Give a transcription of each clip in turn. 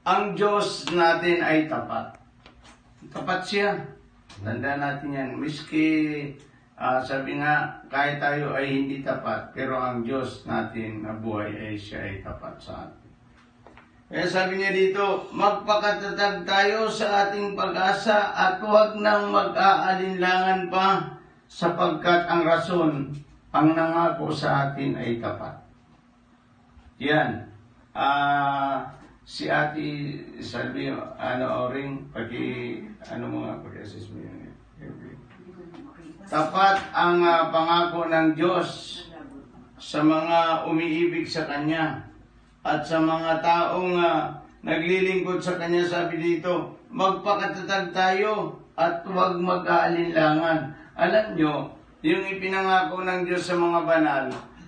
ang Diyos natin ay tapat. Tapat siya. Tandaan natin yan. Miski, sabi nga, kahit tayo ay hindi tapat, pero ang Diyos natin na buhay ay siya ay tapat sa atin. Kaya sabi niya dito, magpakatatag tayo sa ating pag-asa at huwag nang mag-aalinlangan pa sapagkat ang rason, ang nangako sa atin ay tapat. Yan. Si Ate Salvi, Oring, paki-assist mo yun. Tapat ang pangako ng Diyos sa mga umiibig sa Kanya. At sa mga taong naglilingkod sa Kanya, sabi dito, magpakatatag tayo at huwag mag-aalinlangan. Alam nyo, yung ipinangako ng Diyos sa mga banal,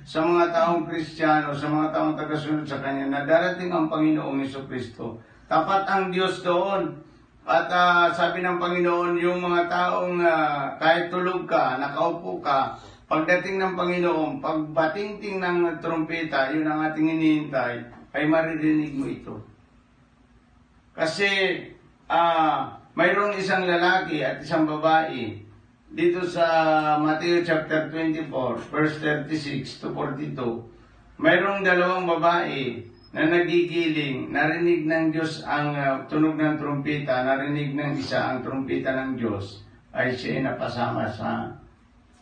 sa mga taong Kristiyano, sa mga taong tagasunod sa Kanya, na darating ang Panginoong Jesucristo. Tapat ang Diyos doon. At sabi ng Panginoon, yung mga taong kahit tulog ka, nakaupo ka, pagdating ng Panginoon, pagbatingting ng trumpeta, yun ang ating hinihintay, ay maririnig mo ito. Kasi mayroong isang lalaki at isang babae dito sa Matthew chapter 24, verse 36 to 42. Mayroong dalawang babae na nagigiling, narinig ng Diyos ang tunog ng trumpeta, narinig ng isa ang trumpeta ng Diyos, ay siya napasama sa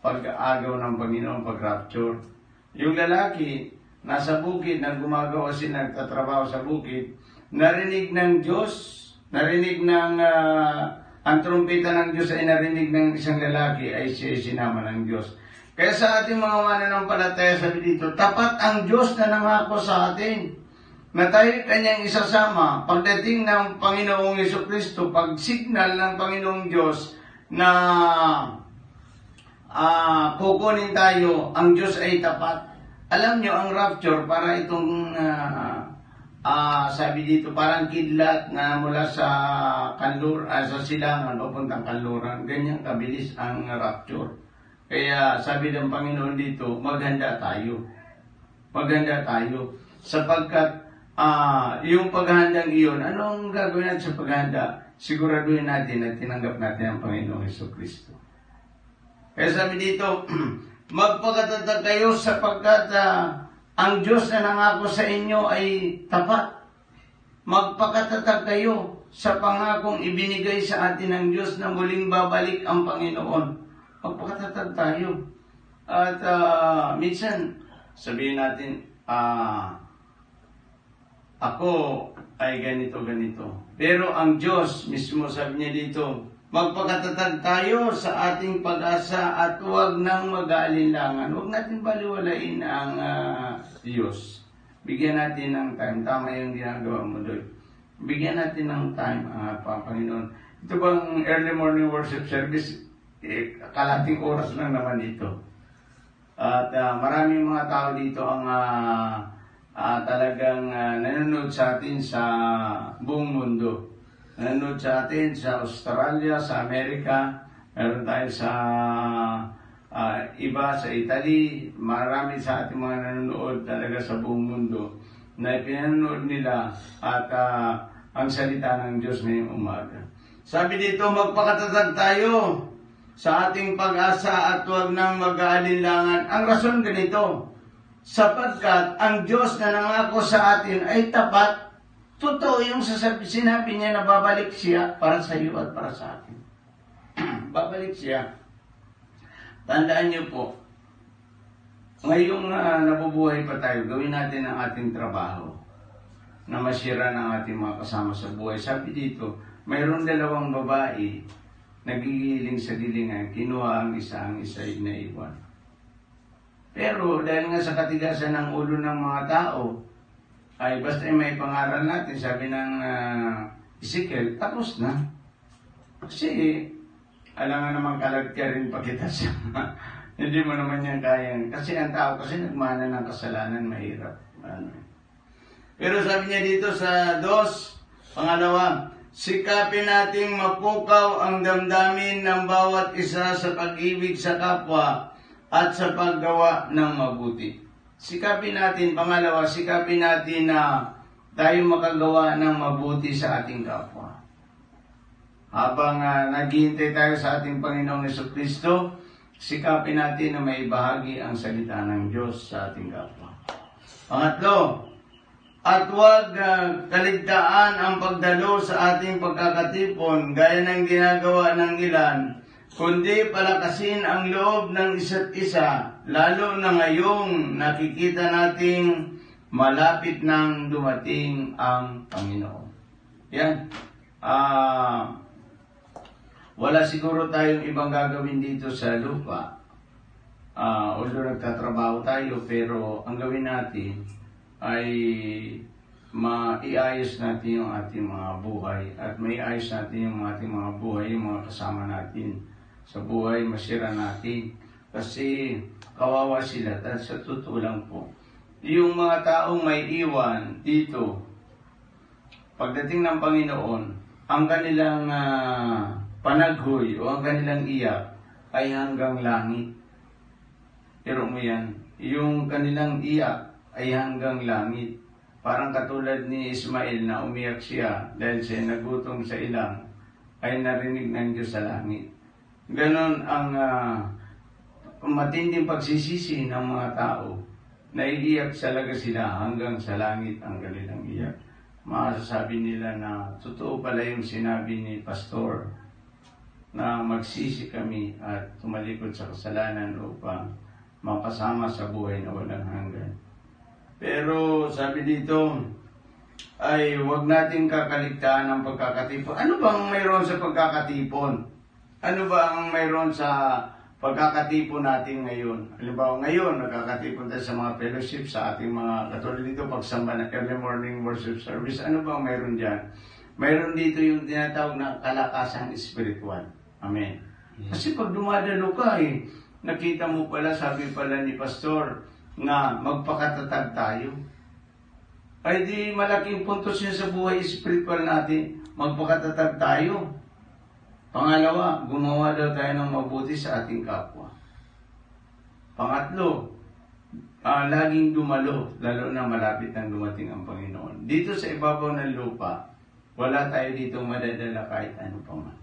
pag-agaw ng Panginoon, pag-rapture. Yung lalaki, nasa bukid, na gumagawa siya, nagtatrabaho sa bukid, narinig ng Diyos, narinig ng, ang trumpeta ng Diyos ay narinig ng isang lalaki, ay siya sinama ng Diyos. Kaya sa ating mga mananampalataya, sabi dito, tapat ang Diyos na nangako sa atin, na tayo Kanyang isasama, pagdating ng Panginoong Jesucristo, pag-signal ng Panginoong Diyos na kukunin tayo, ang Diyos ay tapat. Alam nyo, ang rapture, para itong, sabi dito, parang kidlat na mula sa sa silangan, papuntang kanluran. Ganyan kabilis ang rapture. Kaya sabi ng Panginoon dito, maghanda tayo. Maghanda tayo. Sapagkat, yung paghandang iyon, anong gagawin natin sa paghanda? Siguraduhin natin na tinanggap natin ang Panginoong Jesucristo. Kaya sabi dito, magpakatatag kayo sapagkat ang Diyos na nangako sa inyo ay tapat. Magpakatatag kayo sa pangakong ibinigay sa atin ng Diyos na muling babalik ang Panginoon. Magpakatatag tayo. At minsan, sabihin natin, ako ay ganito. Pero ang Diyos mismo, sabi niya dito, magpakatatag tayo sa ating pag-asa at huwag nang mag-aalinlangan. Huwag natin baliwalain ang Diyos. Bigyan natin ng time. Tama yung ginagawa mo doon. Bigyan natin ng time, Panginoon. Ito bang early morning worship service? Kalating oras lang naman ito. At maraming mga tao dito ang talagang nanonood sa atin sa buong mundo. Nanonood sa atin sa Australia, sa Amerika, meron tayo sa iba sa Italy, marami sa ating mga nanonood talaga sa buong mundo na pinanonood nila at ang salita ng Diyos ngayong umaga. Sabi dito, magpakatatag tayo sa ating pag-asa at huwag nang mag-aalinlangan. Ang rason ganito, sapagkat ang Diyos na nangako sa atin ay tapat. Totoo yung sinabi niya na babalik siya para sa iyo at para sa atin. Babalik siya. Tandaan niyo po, ngayong nabubuhay pa tayo, gawin natin ang ating trabaho na masira ng ating mga kasama sa buhay. Sabi dito, mayroong dalawang babae nagigiling sa dilingan, kinuha ang isa ay naiwan. Pero dahil nga sa katigasan ng ulo ng mga tao, ay basta may pangaral natin, sabi ng Ezekiel, tapos na. Kasi, alam nga naman kalagka rin pa kita siya. Hindi mo naman yan kaya. Kasi ang tao, kasi nagmana ng kasalanan, mahirap. Pero sabi niya dito sa 2, pangalawa, sikapin nating mapukaw ang damdamin ng bawat isa sa pag-ibig sa kapwa at sa paggawa ng mabuti. Sikapin natin, pangalawa, sikapin natin na tayo makagawa ng mabuti sa ating kapwa. Habang naghihintay tayo sa ating Panginoong Jesucristo, sikapin natin na may bahagi ang salita ng Diyos sa ating kapwa. Pangatlo, at huwag kaligtaan ang pagdalo sa ating pagkakatipon gaya ng ginagawa ng ilan, kundi palakasin ang loob ng isa't isa, lalo na ngayong nakikita nating malapit nang dumating ang Panginoon. Yan. Wala siguro tayong ibang gagawin dito sa lupa. Although nagtatrabaho tayo, pero ang gawin natin ay maiayos natin yung ating mga buhay at maiayos natin yung ating mga buhay, yung mga kasama natin sa buhay, masira natin. Kasi kawawa sila. Dahil sa totoo lang po, yung mga taong may iwan dito, pagdating ng Panginoon, ang kanilang panaghoy o ang kanilang iyak ay hanggang langit. Pero mo yan, yung kanilang iyak ay hanggang langit. Parang katulad ni Ismael na umiyak siya dahil siya nagutom sa ilang, ay narinig ng Diyos sa langit. Ganon ang matinding pagsisisi ng mga tao. Naiiyak talaga sila hanggang sa langit ang kanilang iyak. Masasabi nila na totoo pala yung sinabi ni Pastor na magsisi kami at tumalikod sa kasalanan upang makasama sa buhay na walang hanggan. Pero sabi dito ay huwag natin kakaligtaan ang pagkakatipon. Ano bang mayroon sa pagkakatipon? Ano ba ang mayroon sa pagkakatipon natin ngayon? Halimbawa ngayon, nagkakatipon tayo sa mga fellowship, sa ating mga katulad dito, pagsamba ng early morning worship service. Ano ba ang mayroon dyan? Mayroon dito yung tinatawag na kalakasang spiritual. Amen. Kasi pag dumadalo ka nakita mo pala, sabi pala ni Pastor, na magpakatatag tayo. Ay di malaking puntos yun sa buhay spiritual natin, magpakatatag tayo. Pangalawa, gumawa daw tayo ng mabuti sa ating kapwa. Pangatlo, laging dumalo, lalo na malapit nang dumating ang Panginoon. Dito sa ibabaw ng lupa, wala tayo dito madadala kahit ano pa man.